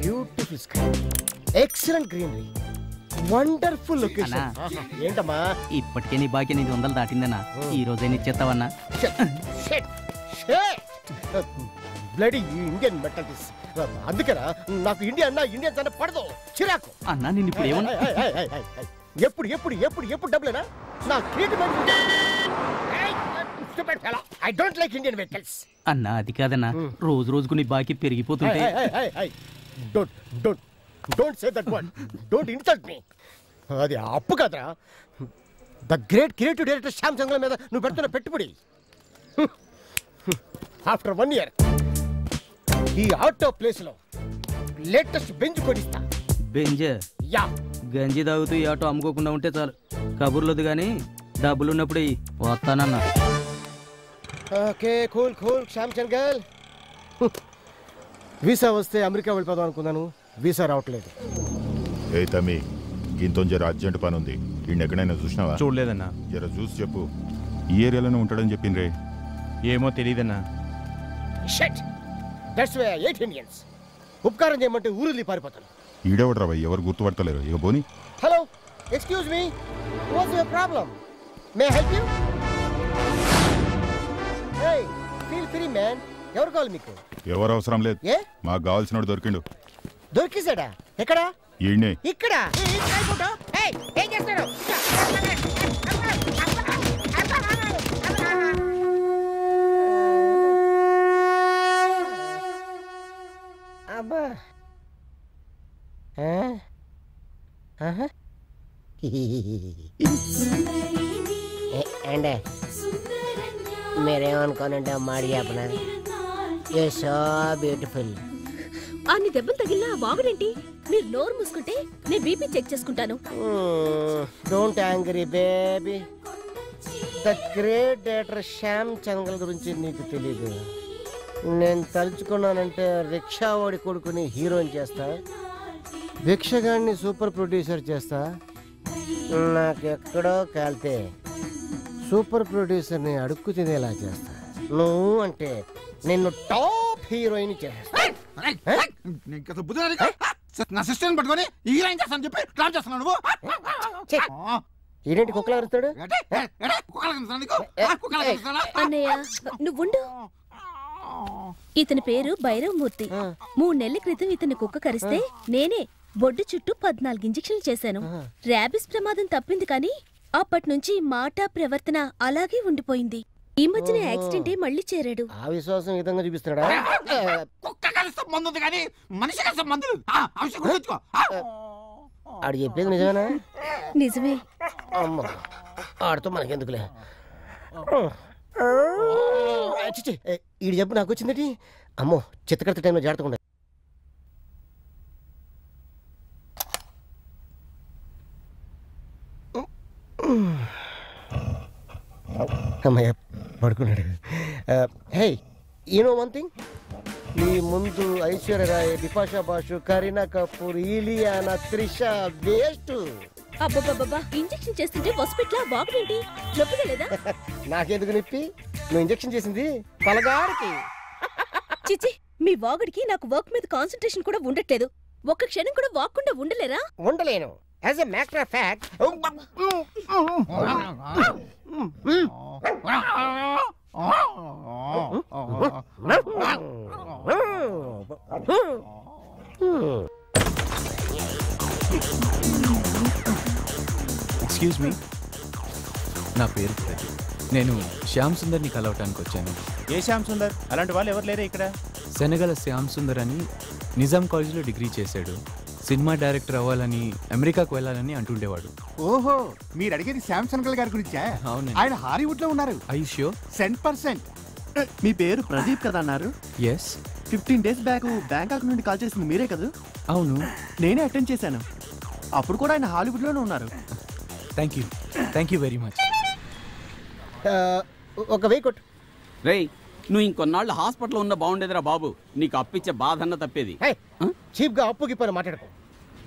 Beautiful sky, excellent greenery, wonderful location. ఏంటమ్మా ఇప్పటికే నీ బాకీ 800 దాటిందన్నా, ఈ రోజే ఇచ్చేస్తావన్నా? Bloody Indian mentalities. అందుకేనా నాకు ఇండియా అన్నా ఇండియన్స్ అన్న పడదు, చిరాకు. అన్నా నేను ఇప్పుడు ఏమన్నా? ఎప్పుడు ఎప్పుడు ఎప్పుడు ఎప్పుడు డబ్బులేనా? నా creative I don't like Indian vehicles. అన్నా అది కాదన్నా, రోజు రోజుకు నీ బాకీ పెరిగిపోతుంటే. Don't say that word, don't insult me. అది అప్పు కాదురా, the great creative director Shyam Chandra మీద నువ్వు పెడుతున్న పెట్టుబడి. ఆఫ్టర్ 1 year ఈ ఆటో ప్లేస్ లో లేటెస్ట్ బెంజ్ కొనిస్తా. బెంజ్? యా. గంజి తాగుతూ ఈ ఆటో అమ్ముకోకుండా ఉంటే చాలు. కబుర్లొద్దు కానీ డబ్బులు ఉన్నప్పుడు వస్తానన్నా. ఓకే కూల్ కూల్ శ్యామ్ చంద్ర. వీసా వస్తే అమెరికా వెళ్ళిపోదాం అనుకున్నాను, వీసా రావట్లేదు. ఏ తమ్మి, ఇంత జర అర్జెంట్ పని ఉంది. ఈయన ఎక్కడైనా చూసినావా? చూడలేదన్నా. జర చూసి చెప్పు. ఈ ఏరియాలోనే ఉంటాడని చెప్పిండ్రే. ఏమో తెలియదన్నా. Shut, that's why 8 Indians. ఉపకారం చేయమంటే ఊరిల్లి పారిపోతాను. ఈడెవడరా భయ్, ఎవరు గుర్తుపడతలేరు. ఇక పోనీ. Hello, excuse me, what's your problem? May I help you? Hey, feel free man. ఎవరు కావాలి మీకు? ఎవరు అవసరం లేదు, ఏ మాకు కావాల్సినోడు దొరికిండు. దొరికేసాడా? ఎక్కడా? ఈయనే. ఇక్కడ. ఏం చేస్తారు? అబ్బా, అంటే మీరేమనుకోనంటే మాడి చెప్పనా, యూ సో బ్యూటిఫుల్. అన్ని దెబ్బలు తగిలినా బాగుడేంటి? మీరు నోరు మూసుకుంటే నేను బీపీ చెక్ చేసుకుంటాను. Don't angry baby. The great director Shyam Chandra గురించి నీకు తెలీదు. నేను తలుచుకున్నానంటే రిక్షా వాడి కొడుకుని హీరోని చేస్తా, భిక్షగాడిని సూపర్ ప్రొడ్యూసర్ చేస్తా. నాకెక్కడో కాలితే సూపర్ ప్రొడ్యూసర్ని అడుక్కు తినేలా చేస్తా. నువ్వు అంటే నిన్ను టాప్ హీరోయిన్ చేస్తా. ఏంటి కుక్కలు అరుస్తాడు? అన్నయ్య నువ్వుండు. ఇతని పేరు భైరవమూర్తి. 3 నెలల క్రితం ఇతని కుక్క కరిస్తే నేనే బొడ్డు చుట్టూ 14 ఇంజెక్షన్లు చేశాను. ర్యాబిస్ ప్రమాదం తప్పింది కానీ అప్పటి నుంచి మాట ప్రవర్తన అలాగే ఉండిపోయింది. ఈ మధ్యన యాక్సిడెంట్ మళ్ళీ చేరాడు. ఆ విశ్వాసం విధంగా చూపిస్తున్నాడా? ఆడు చెప్పేది నిజమేనా? నిజమే. అమ్మ, ఆడితో మనకెందుకులే. ఈడు చెప్పు నాకు వచ్చిందటి. అమ్మో, చిత్తకడత టైంలో జాగ్రత్తగా. అమ్మయ్య పడుకున్నాడు. హే, యు నో వన్ థింగ్, నీ ముందు ఐశ్వర్య రాయ్, బిపాషా బాసు, కరీనా కపూర్, ఇలియానా, త్రిష వేస్ట్. అబ్బబ్బబ్బా, ఇంజెక్షన్ చేస్తుంటే హాస్పిటల్ బాగుంది. నొప్పిగా లేదా? నాకెందుకు నొప్పి? నువ్వు ఇంజెక్షన్ చేసింది తలగారికి. చిచి, మీ వాగుడికి నాకు వర్క్ మీద కాన్సంట్రేషన్ కూడా ఉండట్లేదు. ఒక్క క్షణం కూడా వాక్కుండా ఉండలేరా? ఉండలేను. As a matter of fact. Excuse me, నా పేరు ప్రదీప్. నేను శ్యామ్ సుందర్ని కలవటానికి వచ్చాను. ఏ శ్యామ్ సుందర్? అలాంటి వాళ్ళు ఎవరు లేరే ఇక్కడ. శనగల శ్యామ్ సుందర్ అని నిజాం కాలేజ్లో డిగ్రీ చేశాడు. సినిమా డైరెక్టర్ అవ్వాలని, అమెరికాకు వెళ్ళాలని అంటుండేవాడు. ఓహో, మీరు అడిగేది శ్యామ్ చంద్ర గారి గురించా? అవును. ఆయన హాలీవుడ్ లో ఉన్నారు. ఐష్యో 100%. మీ పేరు ప్రదీప్ కదా అన్నారు? ఎస్. 15 days బ్యాక్ బ్యాంకాక్ నుండి కాల్ చేసింది మీరే కదా? అవును, నేనే అటెండ్ చేశాను. అప్పుడు కూడా ఆయన హాలీవుడ్ లోనే ఉన్నారు. Thank you very much. ఒక వెయ్యి కొట్టు. రేయ్, నువ్వు ఇంకొన్నాళ్ళు హాస్పిటల్లో ఉన్న బాగుండేదిరా బాబు. నీకు అప్పిచ్చే బాధ అన్న తప్పేది. చీప్ గా అప్పు గిప్పని మాట్లాడుకో.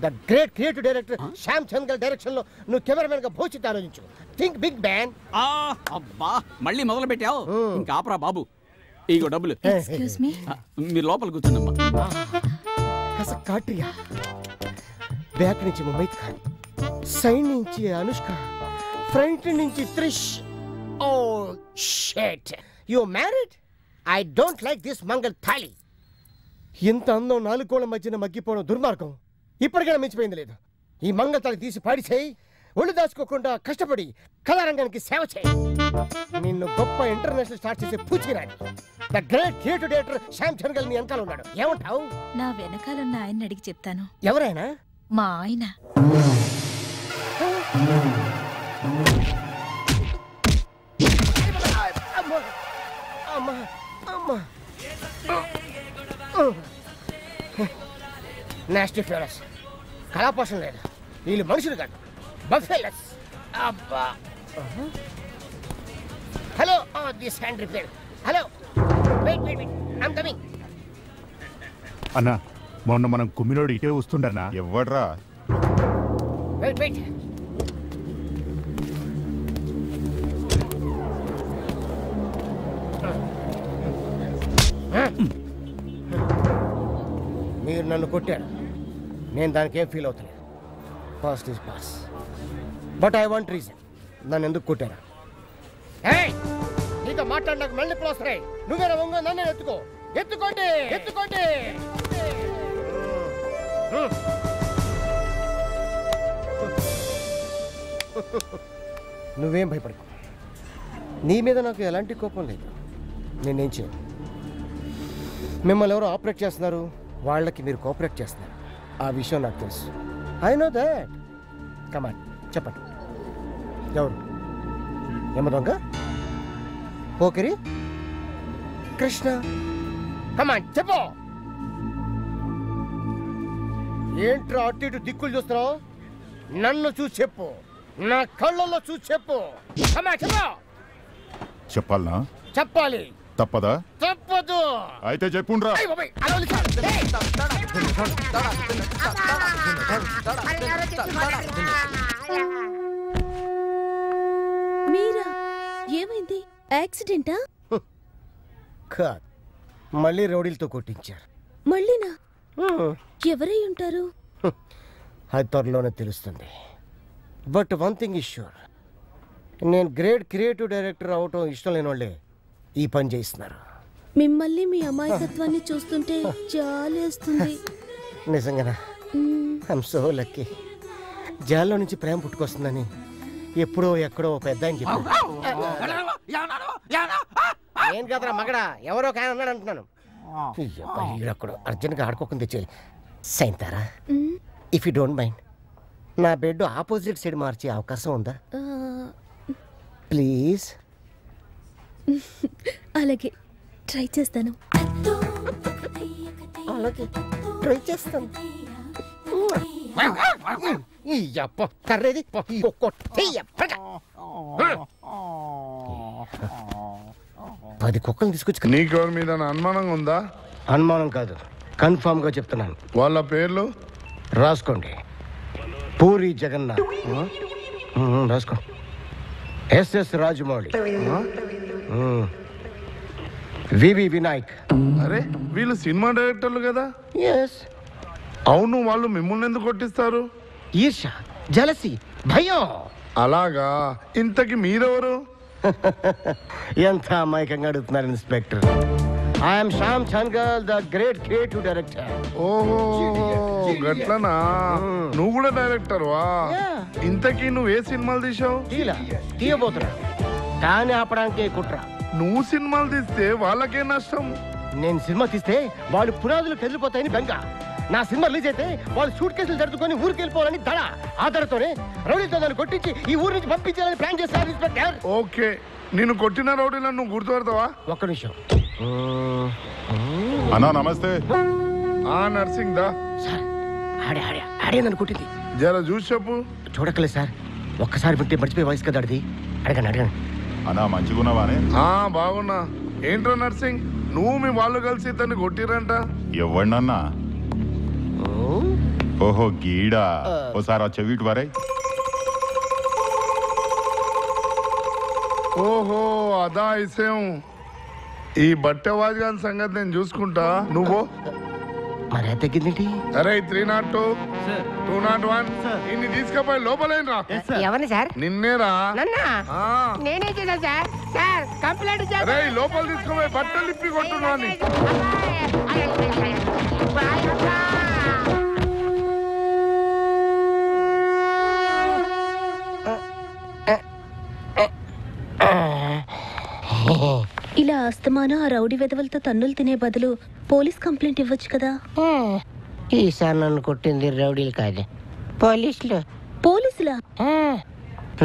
The great creative director Shyam Chandgal direction లో నువ్వు కెమెరామెన్ గా భవిష్యత్తు ఆలోచించు. Think big ban. అబ్బా మళ్ళీ మొదలు పెట్టావు. ఇంకా ఆపరా బాబు. ఇగో డబ్బులు. మీరు లోపల కూర్చోండమ్మా. కాట్రియా, బ్యాక్ నుంచి ముమైత్ ఖాన్, సైడ్ నుంచి అనుష్క, ఫ్రంట్ నుంచి Trish. Oh shit, you married? I don't like this mangala thali. ఇంత అందం 4 కోళ్ల మధ్యన మగ్గిపోవడం దుర్మార్గం. ఇప్పటికైనా మించిపోయింది లేదు. ఈ మంగళ తాళి తీసి పాడి చేయి. ఒళ్ళు దాచుకోకుండా కష్టపడి కళారంగానికి సేవ చేయి. నిన్ను గొప్ప ఇంటర్నేషనల్ స్టార్ట్ చేసే పూచిరాని the great creative director Shyam Chandgal నీ వెనకాల ఉన్నాడు. ఏమంటావు? నా వెనకాలన్న ఆయన అడిగి చెప్తాను. ఎవరైనా? మా ఆయన. Nasty fellows. కళాపోషణ లేదు. వీళ్ళు మనుషులు కాదు, బఫెలోస్. అబ్బా. Hello, this hand repair. Hello, wait wait wait, I'm coming. అన్నా, మొన్న మనం కుమ్మినోడు ఇటే వస్తుండన్నా. ఎవడ్రా? Wait wait. మీరు నన్ను కొట్టారు, నేను దానికి ఏం ఫీల్ అవుతలేదు. Past is pass. But I want reason. నన్ను ఎందుకు కొట్టారా? నీతో మాట్లాడి నాకు మళ్ళీ ఇప్పుడు వస్తున్నాయి. నువ్వేనా వంగ? నన్ను ఎత్తుకో. ఎత్తుకోండి, ఎత్తుకోండి. నువ్వేం భయపడకు. నీ మీద నాకు ఎలాంటి కోపం లేదు. నేనేం చేయను. మిమ్మల్ని ఎవరో ఆపరేట్ చేస్తున్నారు, వాళ్ళకి మీరు కోఆపరేట్ చేస్తున్నారు. ఆ విషయం నాకు తెలుసు. I know that. కమాన్, చెప్పండి. ఎవరు? ఏమ దొంగ? పోకిరి? కృష్ణ? కమాన్ చెప్పు. ఏంట్రా అటు ఇటు దిక్కులు చూస్తున్నావు? నన్ను చూసి చెప్పు, నా కళ్ళల్లో చూసి చెప్పు. కమాన్ చెప్పు. చెప్పాలనా? చెప్పాలి. తప్పదా? తప్పదు. అయితే చెప్పుండ్రా. మీరా? ఏమైంది? యాక్సిడెంటా? కాదు, మళ్ళీ రౌడీలతో కొట్టించారు. మళ్ళీనా? ఎవరై ఉంటారు? అది త్వరలోనే తెలుస్తుంది. But one thing is sure, నేను గ్రేట్ క్రియేటివ్ డైరెక్టర్ అవటం ఇష్టం లేని వాళ్ళే ఈ పని చేయిస్తున్నారు. మిమ్మల్ని మీ అమాయకత్వాన్ని చూస్తుంటే జాలేస్తుంది. నిజంగానా? I'm so lucky. జాల్లో నుంచి ప్రేమ పుట్టుకొస్తుందని ఎప్పుడో ఎక్కడో పెద్ద ఆయన చెప్పారు. ఏం కదరా మగడా, ఎవరో కాయ అన్నాడు అంటున్నాను. అక్కడ అర్జెంట్గా ఆడుకోకుండా తెచ్చేయాలి. సైంతారా, ఇఫ్ యూ డోంట్ మైండ్, నా బెడ్ ఆపోజిట్ సైడ్ మార్చే అవకాశం ఉందా? ప్లీజ్. అలాగే ట్రై చేస్తాను. అలాగే ట్రై చేస్తాను. కర్రేది 10 కుక్కలు తీసుకొచ్చి. నీకు ఎవరి మీద అనుమానంగా ఉందా? అనుమానం కాదు, కన్ఫామ్ గా చెప్తున్నాను. వాళ్ళ పేర్లు రాసుకోండి. పూరి జగన్నాథ్, రాసుకోండి. ఎస్ఎస్ రాజమౌళి, వివి వినాయక్. అరే, వీళ్ళు సినిమా డైరెక్టర్లు కదా? ఎస్. అవును, వాళ్ళు మిమ్మల్ని ఎందుకు కొట్టిస్తారు? ఈర్ష, జలసి, భయం. అలాగా? ఇంతకి మీరెవరు? ఎంత అమాయకంగా అడుగుతున్నారు inspector. I'm Shyam Chandgal, the great creative director. ఓహో, గట్లనా? నువ్వు కూడా డైరెక్టర్ వా? ఇంతకీ నువ్వు ఏ సినిమాలు తీసావు? తీయబోతున్నా, కానీ ఆపడానికి కుట్ర. నువ్వు సినిమాలు తీస్తే వాళ్ళకే నష్టం. నేను సినిమా తీస్తే వాళ్ళు పునాదులు కదిలిపోతాయని బెంగ. నా సినిమా రిలీజ్ అయితే వాళ్ళు సూట్ కేసులు జరుపుకొని ఊరికి వెళ్ళిపోవాలని దడ. ఆ దడతోనే రౌడీతో దాన్ని కొట్టించి ఈ ఊరి నుంచి పంపించాలని ప్లాన్ చేస్తారు ఇన్స్పెక్టర్. ఓకే, నేను కొట్టిన రౌడీలను నువ్వు గుర్తుపడతావా? ఒక్క నిమిషం. అన్నా నమస్తే. నర్సింగ్ దా సార్. ఆడే నన్ను కొట్టింది. జర చూసి చెప్పు. చూడక్కలేదు సార్, ఒక్కసారి వింటే మర్చిపోయి వయసు కదా అడిది. అడగండి. అన్నా మంచిగున్నావానే? బాగున్నా. ఏంట్రా నర్సింగ్, నువ్వు మీ వాళ్ళు కలిసి తను కొట్టిరంట? ఎవడినన్నా? ఓహో గీడా ఓసారి ఆ చెవిటి వారే. ఓహో అదా విషయం. ఈ బట్టెవాజ్ గారి సంగతి నేను చూసుకుంటా, నువ్వు మరి తగ్గిందేంటి? అరే 302 201 ఇన్ని తీసుకుపోయి లోపలేనరా. ఎవరిని సార్? నిన్నేరా. నేనే చేశాను సార్. సార్ కంప్లైంట్ అరే లోపల తీసుకుపోయి బట్టలు ఇప్పి కొట్టున్నాను. ఇలా అస్తమానం ఆ రౌడీ వెధవలతో తన్నులు తినే బదులు పోలీస్ కంప్లైంట్ ఇవ్వచ్చు కదా. ఈసారి నన్ను కొట్టింది రౌడీలు కాదు, పోలీసులు. పోలీసులా?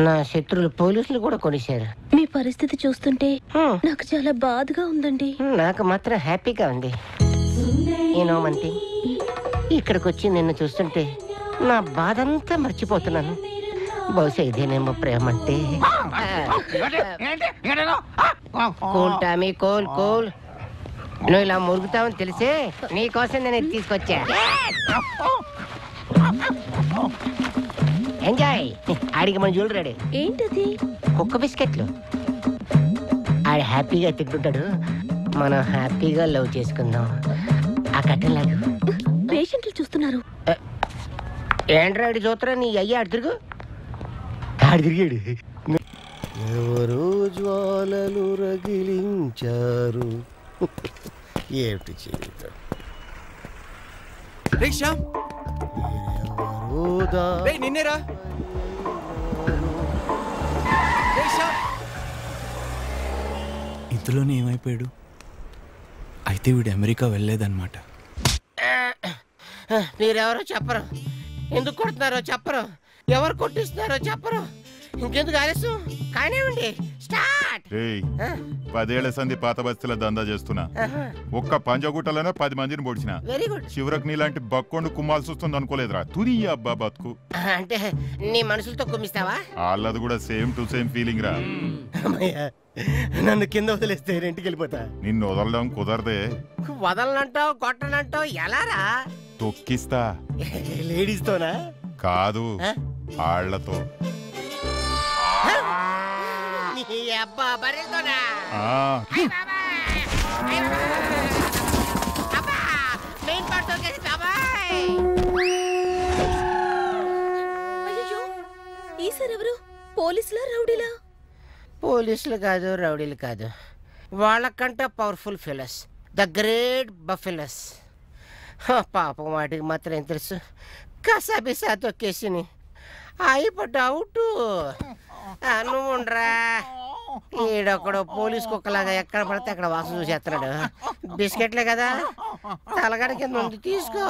నా శత్రువులు పోలీసులు కూడా కొనిశారు. మీ పరిస్థితి చూస్తుంటే నాకు చాలా బాధగా ఉందండి. నాకు మాత్రం హ్యాపీగా ఉంది. ఏనోమంతి, ఇక్కడికి వచ్చి నిన్ను చూస్తుంటే నా బాధంతా మర్చిపోతున్నాను. బహుశా ఇదేనేమో ప్రేమ అంటే. Cool Tommy cool cool. నువ్వు ఇలా మురుగుతావని తెలిసే నీకోసం నేను ఇది తీసుకొచ్చా. ఎంజాయ్. ఆడికి మన జ్యువెలరీ. ఏంటది? కుక్క బిస్కెట్లు. ఆడు హ్యాపీగా తింటుంటాడు, మనం హ్యాపీగా లవ్ చేసుకుందాం. ఆ కట్టెలాగు పేషెంట్లు చూస్తున్నారు. ఏంట్రాడు చూత్తరా నీ అయ్యా ఆడు తిరుగు. ఆడు తిరిగాడు. ఎవరో జ్వాలలు రగిలించారు. ఏమిటి జీవితం? నిన్నేరా ఇంతలోనే ఏమైపోయాడు? అయితే వీడు అమెరికా వెళ్ళలేదన్నమాట. మీరెవరో చెప్పరు, ఎందుకు కొడుతున్నారో చెప్పరు, ఎవరు కొట్టిస్తున్నారో చెప్పరు. ఇంకెందుకు ఆలస్యం? కానివ్వండి, స్టార్ట్. 10 ఏళ్ల సంది పాత బస్తీల దందా చేస్తున్నా. ఒక్క పంజగుట్టలోనే 10 మందిని పొడిచిన. Very good. చివరకు నీలాంటి బక్కొండు కుమ్మాల్సి వస్తుంది అనుకోలేదురా. తుది అబ్బా బతుకు. అంటే నీ మనుషులతో కుమ్మిస్తావా? వాళ్ళది కూడా సేమ్ టు సేమ్ ఫీలింగ్ రా. నన్ను కింద వదిలేస్తే ఇంటికి వెళ్ళిపోతా. నిన్ను వదలడం కుదరదే. వదలనంటావు, కొట్టనంటావు, ఎలారా? తొక్కిస్తా. లేడీస్ తోనా? కాదు, ఆళ్లతో. అబ్బా బర్రెతోనా? మెయిన్ పార్ట్ తోకేసి బాబాయ్. అయ్యో, ఈసారెవరు? పోలీసులా రౌడీలా? పోలీసులు కాదు, రౌడీలు కాదు, వాళ్ళకంటే పవర్ఫుల్ ఫెలస్, ద గ్రేట్ బఫెలస్. పాపం వాటికి మాత్రం ఏం తెలుసు, కసాబిసా తొక్కేసిని అయిపోయి డౌట్. నువ్వు ఉండరా, ఈడొక్కడు పోలీస్ కుక్కలాగా ఎక్కడ పడితే అక్కడ వాసన చూసేస్తున్నాడు. బిస్కెట్లే కదా, తలగడ కింద ఉంది, తీసుకో.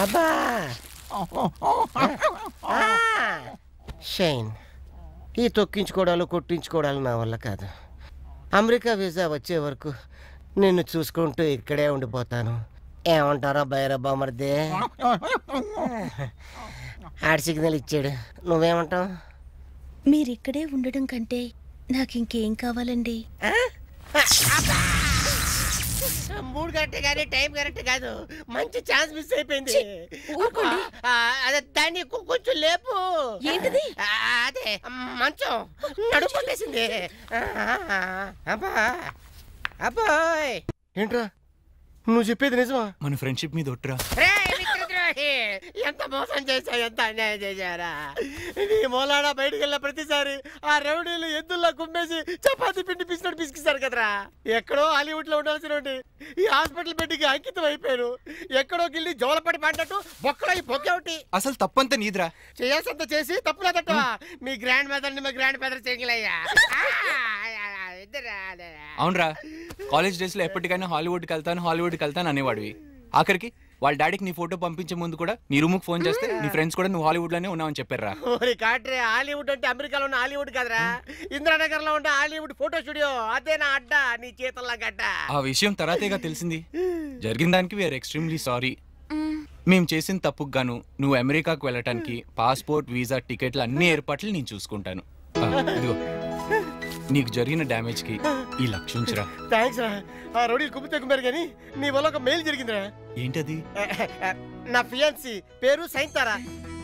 అబ్బా షైన్. ఈ తొక్కించుకోవడాలు కొట్టించుకోవడాలు నా వల్ల కాదు. అమెరికా వీసా వచ్చే వరకు నిన్ను చూసుకుంటూ ఇక్కడే ఉండిపోతాను. ఏమంటారో బైరబ్బా మరిదే. ఆడ సిగ్నల్ ఇచ్చాడు, నువ్వేమంటావు? మీరిక్కడే ఉండడం కంటే నాకు ఇంకేం కావాలండి? మూడు కరెక్ట్ కానీ టైం కరెక్ట్ కాదు. మంచి ఛాన్స్ మిస్ అయిపోయింది. అదే దాన్ని కొంచెం లేపు. ఏంటిది? అదే మంచం నడుము కొట్టేసింది. అబ్బా అబ్బాయ్. ఏంట్రా నువ్వు చెప్పేది నిజమా? మన ఫ్రెండ్షిప్ మీద ఒట్టురా. ఎంత మోసం చేశా, ఎంత అన్యాయం చేశారా? నీ మూలాడా బయటికి వెళ్ళిన ప్రతిసారి ఆ రౌడీలు ఎద్దుల్లా కుమ్మేసి చపాతీ పిండి పిసినట్టు పిసికిస్తారు కదరా. ఎక్కడో హాలీవుడ్ లో ఉండాల్సిన ఈ హాస్పిటల్ బెడ్కి అంకితం అయిపోయారు. ఎక్కడో గిల్లి జోలపడి పడినట్టు బొక్కలో ఈ బొక్క ఒకటి. అసలు తప్పంతా నీదిరా. చేయాల్సింత చేసి తప్పులేదట్టవా? మీ గ్రాండ్ మదర్ ని మా గ్రాండ్ ఫాదర్ చేయగలయ్యా. అవునరా, కాలేజ్ డేస్ లో ఎప్పటికైనా హాలీవుడ్కి వెళ్తాను అనేవాడివి. ఆఖరికి వాళ్ళ డాడీకి నీ ఫోటో పంపించే ముందు కూడా నీ రూమ్కి ఫోన్ చేస్తే నీ ఫ్రెండ్స్ కూడా నువ్వు హాలీవుడ్ లోనే ఉన్నావని చెప్పారా? కాట్రే, హాలీవుడ్ అంటే అమెరికాలో ఉన్న హాలీవుడ్ కాదురా, ఇందిరానగర్ లో ఉన్న హాలీవుడ్ ఫోటో స్టూడియో. అదే నా అడ్డ, నీ చేతుల్లా గడ్డ. ఆ విషయం తర్వాతేగా తెలిసింది. జరిగిన దానికి వీఆర్ ఎక్స్ట్రీమ్లీ సారీ. మేము చేసిన తప్పుకు గాను నువ్వు అమెరికాకు వెళ్ళటానికి పాస్పోర్ట్, వీసా, టికెట్లు అన్ని ఏర్పాట్లు నేను చూసుకుంటాను. ఇదిగో నీకు జరిగిన డ్యామేజ్ కి ఈ లక్ష ఉంచురా. థ్యాంక్స్ రా. ఆ రౌడీలు కుమ్మితే కుమ్మారు కానీ నీ వల్ల ఒక మెయిల్ జరిగిందిరా. ఏంటది? నా ఫియాన్సీ పేరు సైంతారా.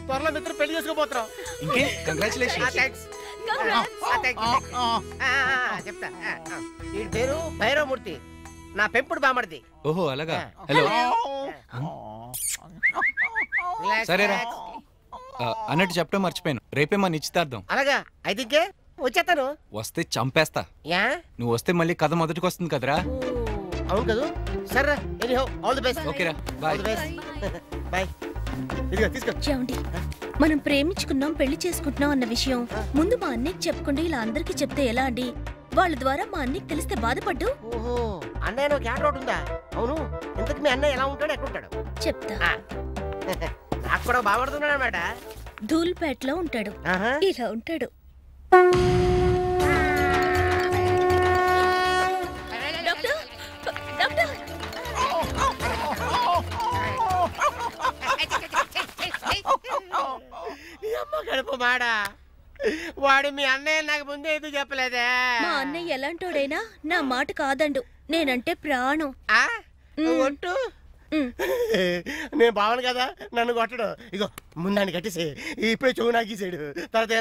త్వరలో మిత్రం పెళ్లి చేసుకోబోతున్నాం. ఇంకే కంగ్రాచులేషన్స్. చెప్తా. ఈ పేరు భైరవమూర్తి, నా పెంపుడు బామర్ది. ఓహో అలాగా. హలో సరేరా. అన్నట్టు చెప్పడం మర్చిపోయాను, రేపే మా నిశ్చితార్థం. అలాగా అయితే ఇంకే వచ్చేస్తాను. వస్తే చంపేస్తా. నువ్వు వస్తే మళ్ళీ కథ మొదటికి వస్తుంది కదరా. అవును కదా. సరే ఎనీహౌ ఆల్ ది బెస్ట్. ఓకేరా బాయ్. బాయ్. ఇదిగో తీసుకో. ఏమండి, మనం ప్రేమించుకున్నాం, పెళ్లి చేసుకుంటున్నాం అన్న విషయం ముందు మా అన్నయ్యకి చెప్పకుండా ఇలా అందరికీ చెప్తే ఎలా అండి? వాళ్ళ ద్వారా మా అన్నయ్యకి తెలిస్తే బాధపడ్డు. ఓహో, అన్నయ్య క్యాట్ రోడ్ ఉందా? అవును, ఇంతకు మీ అన్నయ్య ఎలా ఉంటాడు, ఎక్కడుంటాడు? చెప్తా. నాకు కూడా బాగుపడుతున్నాడు అనమాట. ధూల్పేటలో ఉంటాడు. ఇలా ఉంటాడు. Doctor, doctor. గడుపు మాడా, వాడు మీ అన్నయ్య నాకు ముందే ఎందుకు చెప్పలేదే? మా అన్నయ్య ఎలాంటోడైనా నా మాట కాదండు. నేనంటే ప్రాణం. ఒట్టు. నేను బావను కదా, నన్ను కొట్టడు. ఇగో ముందాన్ని కట్టేసి ఇప్పుడే చెవు నాగేసాడు. తర్వాత